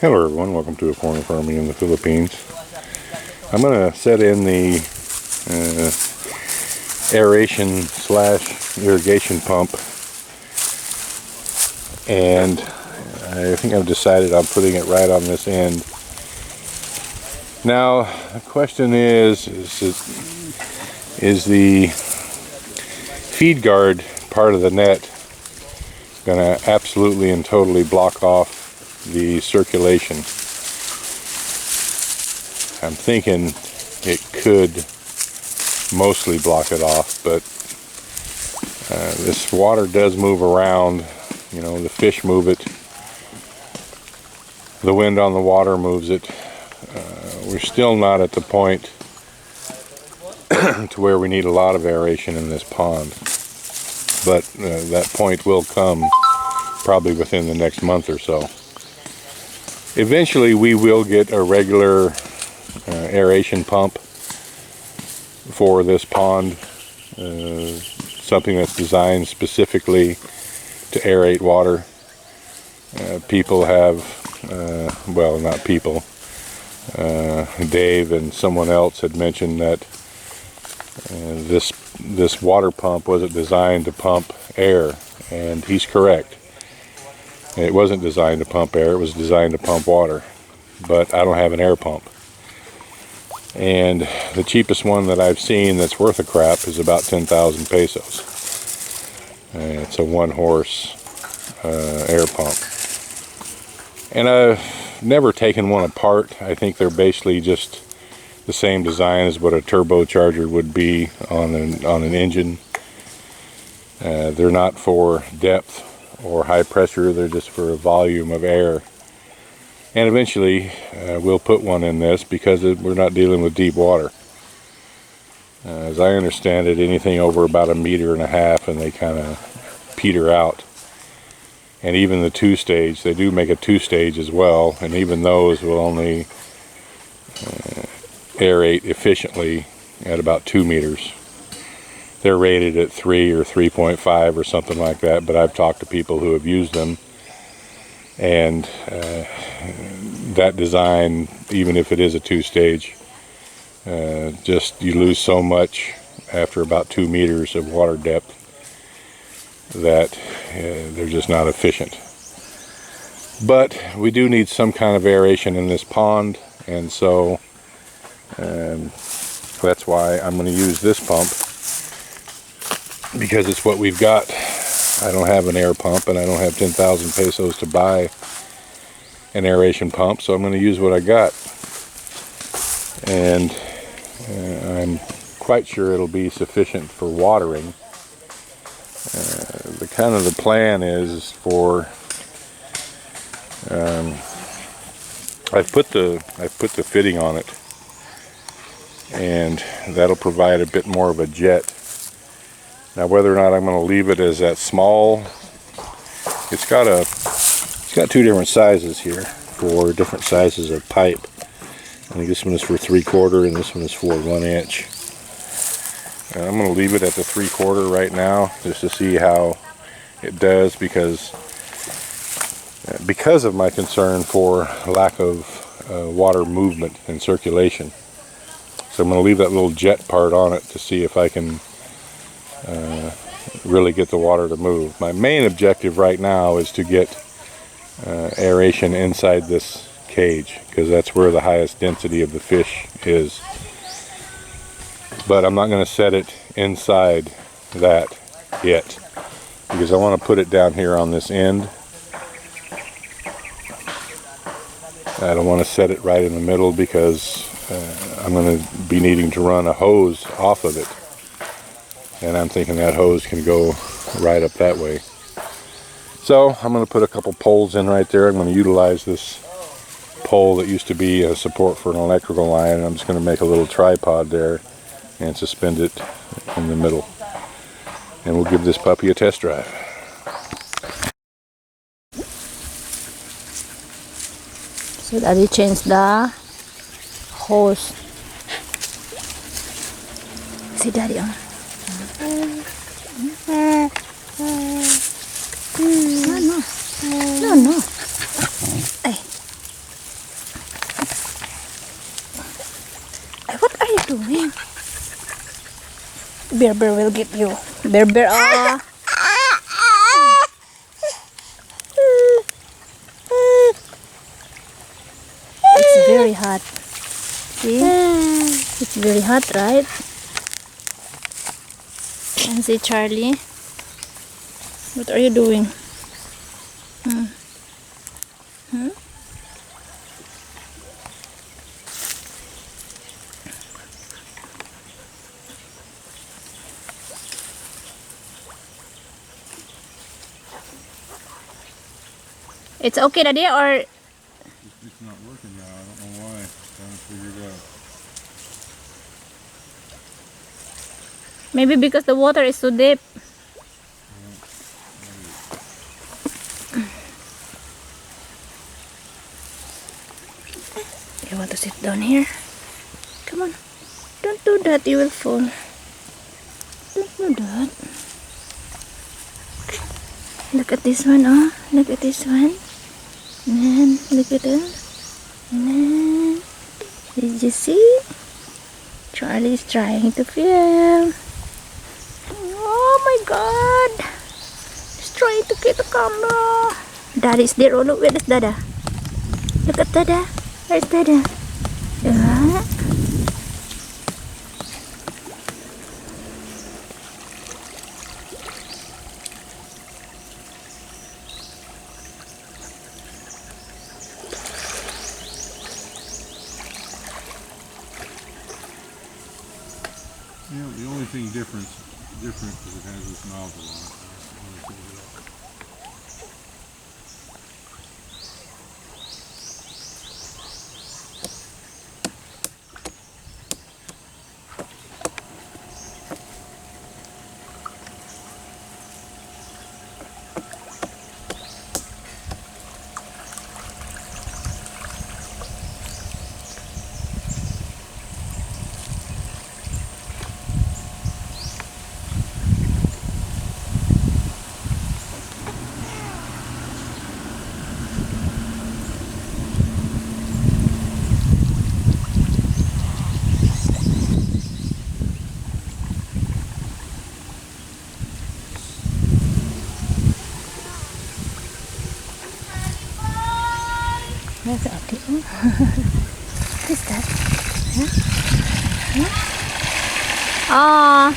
Hello everyone, welcome to Aquarium Farming in the Philippines. I'm going to set in the aeration / irrigation pump, and I think I've decided I'm putting it right on this end. Now the question is the feed guard part of the net going to absolutely and totally block off the circulation? I'm thinking it could mostly block it off, but this water does move around. You know, the fish move it, the wind on the water moves it. We're still not at the point to where we need a lot of aeration in this pond, but that point will come probably within the next month or so. Eventually we will get a regular aeration pump for this pond, something that's designed specifically to aerate water. People have, well, not people, Dave and someone else had mentioned that this water pump wasn't designed to pump air, and he's correct. It wasn't designed to pump air, it was designed to pump water. But I don't have an air pump. And the cheapest one that I've seen that's worth a crap is about 10,000 pesos. It's a 1-horse air pump. And I've never taken one apart. I think they're basically just the same design as what a turbocharger would be on an engine. They're not for depth or high pressure, they're just for a volume of air. And eventually we'll put one in this because we're not dealing with deep water. As I understand it, anything over about 1.5 meters and they kind of peter out. And even the 2-stage, they do make a 2-stage as well, and even those will only aerate efficiently at about 2 meters. They're rated at 3 or 3.5 or something like that, but I've talked to people who have used them, and that design, even if it is a 2-stage, just you lose so much after about 2 meters of water depth that they're just not efficient. But we do need some kind of aeration in this pond, and so that's why I'm going to use this pump, because it's what we've got. I don't have an air pump, and I don't have 10,000 pesos to buy an aeration pump, so I'm going to use what I got. And I'm quite sure it'll be sufficient for watering. The plan is for I've put the fitting on it, and that'll provide a bit more of a jet. Now, whether or not I'm going to leave it as that small, it's got 2 different sizes here for different sizes of pipe. I think this one is for 3/4 and this one is for 1 inch. And I'm going to leave it at the 3/4 right now just to see how it does, because of my concern for lack of water movement and circulation. So I'm going to leave that little jet part on it to see if I can really get the water to move. My main objective right now is to get aeration inside this cage, because that's where the highest density of the fish is. But I'm not going to set it inside that yet, because I want to put it down here on this end. I don't want to set it right in the middle, because I'm going to be needing to run a hose off of it, and I'm thinking that hose can go right up that way. So I'm going to put a couple poles in right there. I'm going to utilize this pole that used to be a support for an electrical line, and I'm just going to make a little tripod there and suspend it in the middle, and we'll give this puppy a test drive. So Daddy changed the hose. See Daddy on. No. Ay. Bear Bear will get you. Bear Bear, ah. It's very hot. See? It's very hot, right? And see, Charlie. What are you doing? It's okay, Daddy, or It's not working now. I don't know why. Trying to figure it out. maybe because the water is so deep. You want to sit down here? Come on. Don't do that, you will fall. Don't do that. Look at this one, oh. Look at this one. And then, look at that. And then, did you see? Charlie is trying to film. Oh my god. He's trying to get the camera. Daddy's there. Oh, look, where is Dada? Look at Dada. Where's Dada? Yeah. You know, the only thing different is it has this nozzle on it. That's okay. What is that? Huh? Huh?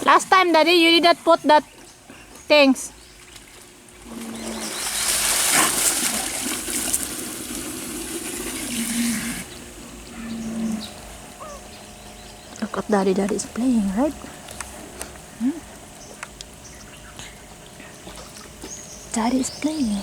Last time, Daddy, you did not put that things. Look at Daddy. Daddy is playing, right? Daddy is playing.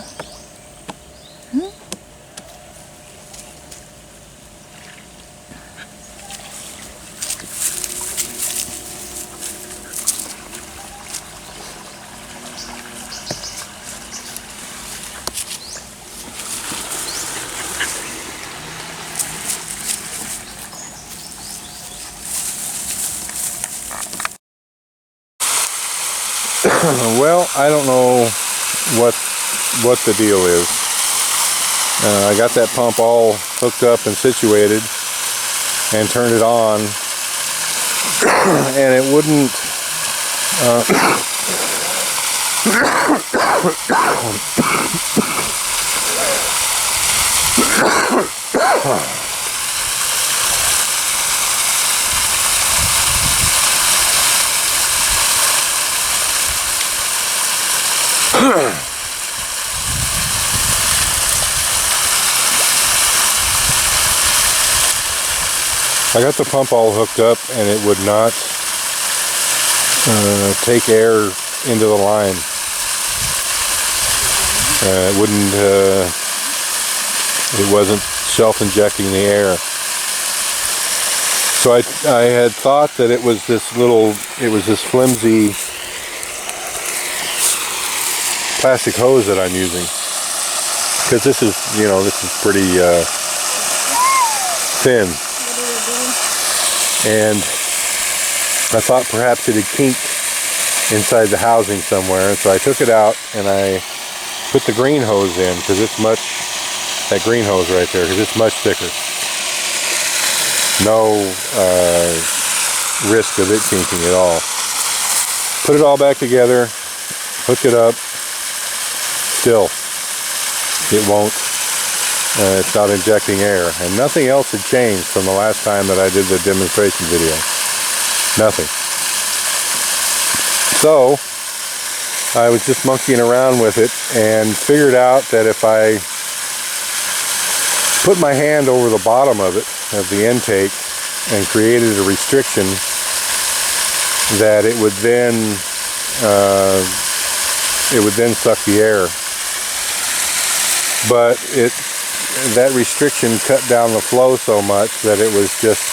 Well, I don't know what the deal is. I got that pump all hooked up and situated and turned it on, and it wouldn't I got the pump all hooked up and it would not take air into the line. It wouldn't, it wasn't self-injecting the air. So I had thought that it was this flimsy plastic hose that I'm using, because this is pretty thin, and I thought perhaps it had kinked inside the housing somewhere, and so I took it out and I put the green hose in, because it's that green hose right there, because it's much thicker. No risk of it kinking at all. Put it all back together, hook it up, still it won't, it's not injecting air, and nothing else had changed from the last time that I did the demonstration video. Nothing. So I was just monkeying around with it and figured out that if I put my hand over the bottom of it, of the intake, and created a restriction, that it would then suck the air. But that restriction cut down the flow so much that it was just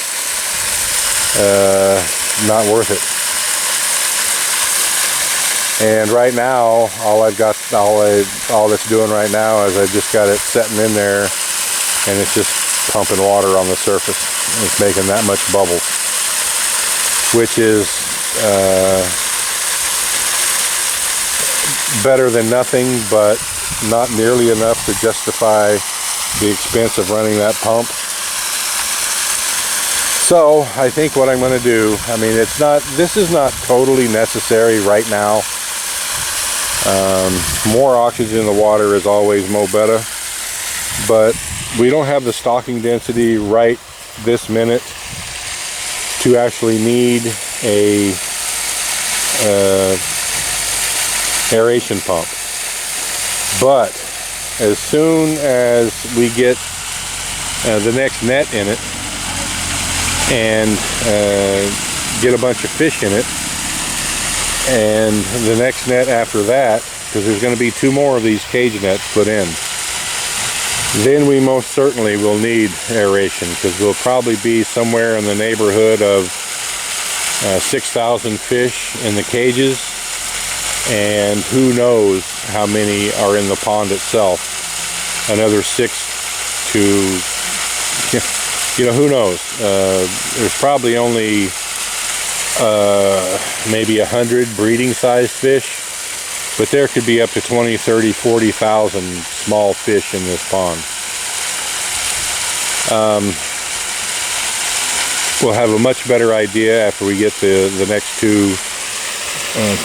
not worth it. And right now, all it's doing right now is I just got it setting in there, and it's just pumping water on the surface. It's making that much bubbles, which is better than nothing, but not nearly enough to justify the expense of running that pump. So I think what I'm going to do, I mean, this is not totally necessary right now. More oxygen in the water is always mo better, but we don't have the stocking density right this minute to actually need a aeration pump. But as soon as we get the next net in it and get a bunch of fish in it, and the next net after that, because there's going to be 2 more of these cage nets put in, then we most certainly will need aeration, because we'll probably be somewhere in the neighborhood of 6,000 fish in the cages, and who knows how many are in the pond itself. Another 6 to, who knows. There's probably only maybe 100 breeding sized fish, but there could be up to 20, 30, 40,000 small fish in this pond. We'll have a much better idea after we get the next 2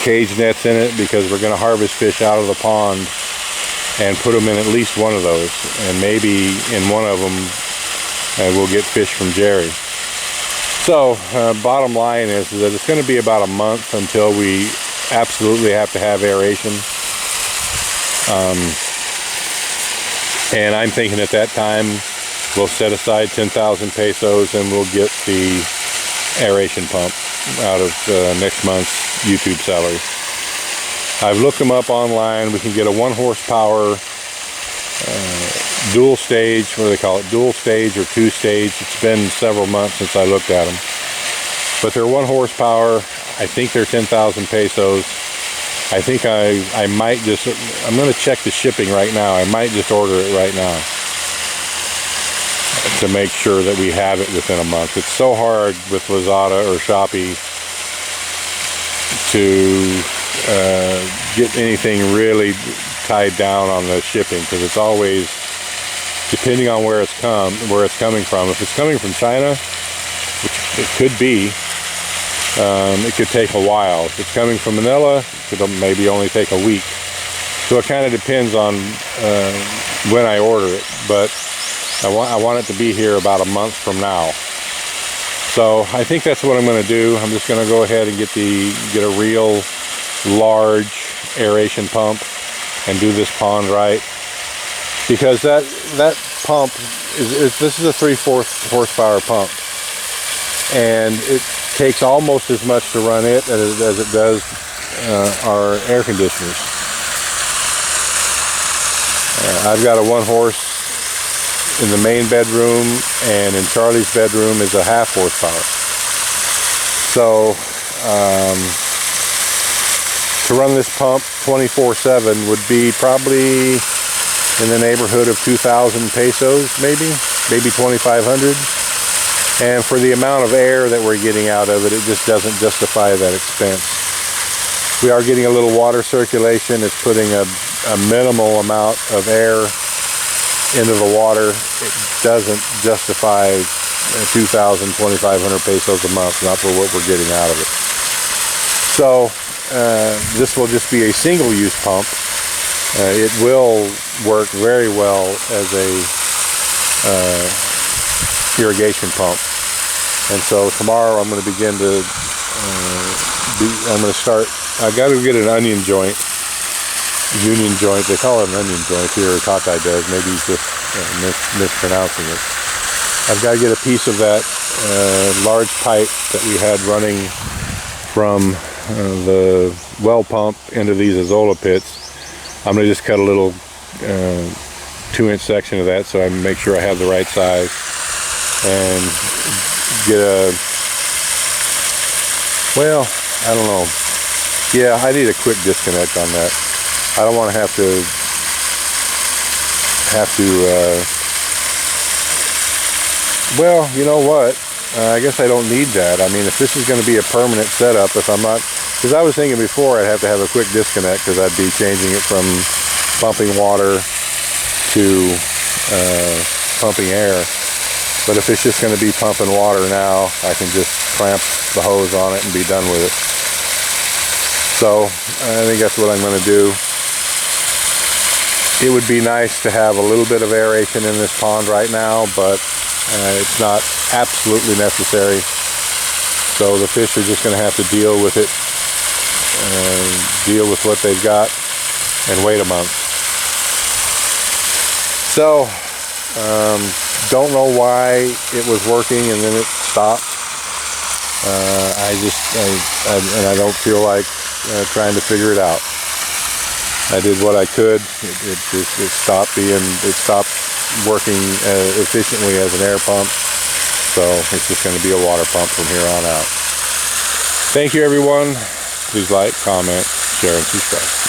cage nets in it, because we're going to harvest fish out of the pond and put them in at least one of those, and maybe in one of them we'll get fish from Jerry. So bottom line is that it's going to be about a month until we absolutely have to have aeration, and I'm thinking at that time we'll set aside 10,000 pesos and we'll get the aeration pump out of next month's YouTube salary. I've looked them up online. We can get a 1 horsepower dual stage, what do they call it, dual stage or 2 stage. It's been several months since I looked at them, but they're 1 horsepower. I think they're 10,000 pesos. I think I might just, I'm going to check the shipping right now. I might just order it right now to make sure that we have it within a month. It's so hard with Lazada or Shopee to get anything really tied down on the shipping, because it's always depending on where it's coming from. If it's coming from China, which it could be, it could take a while. If it's coming from Manila, it could maybe only take a week. So it kind of depends on when I order it, but I want it to be here about a month from now. So I think that's what I'm going to do. I'm just going to go ahead and get a real large aeration pump and do this pond right, because that pump this is a 3/4 horsepower pump, and it takes almost as much to run it as it does our air conditioners. I've got a 1 horse in the main bedroom and in Charlie's bedroom is a 1/2 horsepower. So to run this pump 24/7 would be probably in the neighborhood of 2,000 pesos, maybe 2,500. And for the amount of air that we're getting out of it, it just doesn't justify that expense. We are getting a little water circulation. It's putting a minimal amount of air into the water. It doesn't justify 2,000, 2,500 pesos a month, not for what we're getting out of it. So this will just be a single-use pump. It will work very well as a irrigation pump. And so tomorrow I'm going to begin to I got to get an union joint. They call it an onion joint here, or Takai does. Maybe he's just mispronouncing it. I've got to get a piece of that large pipe that we had running from the well pump into these Azola pits. I'm going to just cut a little 2-inch section of that so I make sure I have the right size, and get a, well, I don't know. Yeah, I need a quick disconnect on that. I don't want to have to well, you know what? I guess I don't need that. I mean, if this is going to be a permanent setup, if I'm not, because I was thinking before I'd have to have a quick disconnect because I'd be changing it from pumping water to pumping air. But if it's just going to be pumping water now, I can just clamp the hose on it and be done with it. So I think that's what I'm going to do. It would be nice to have a little bit of aeration in this pond right now, but it's not absolutely necessary. So the fish are just going to have to deal with it, deal with what they've got, and wait a month. So don't know why it was working and then it stopped. I don't feel like trying to figure it out. I did what I could. It stopped working efficiently as an air pump. So it's just going to be a water pump from here on out. Thank you, everyone. Please like, comment, share, and subscribe.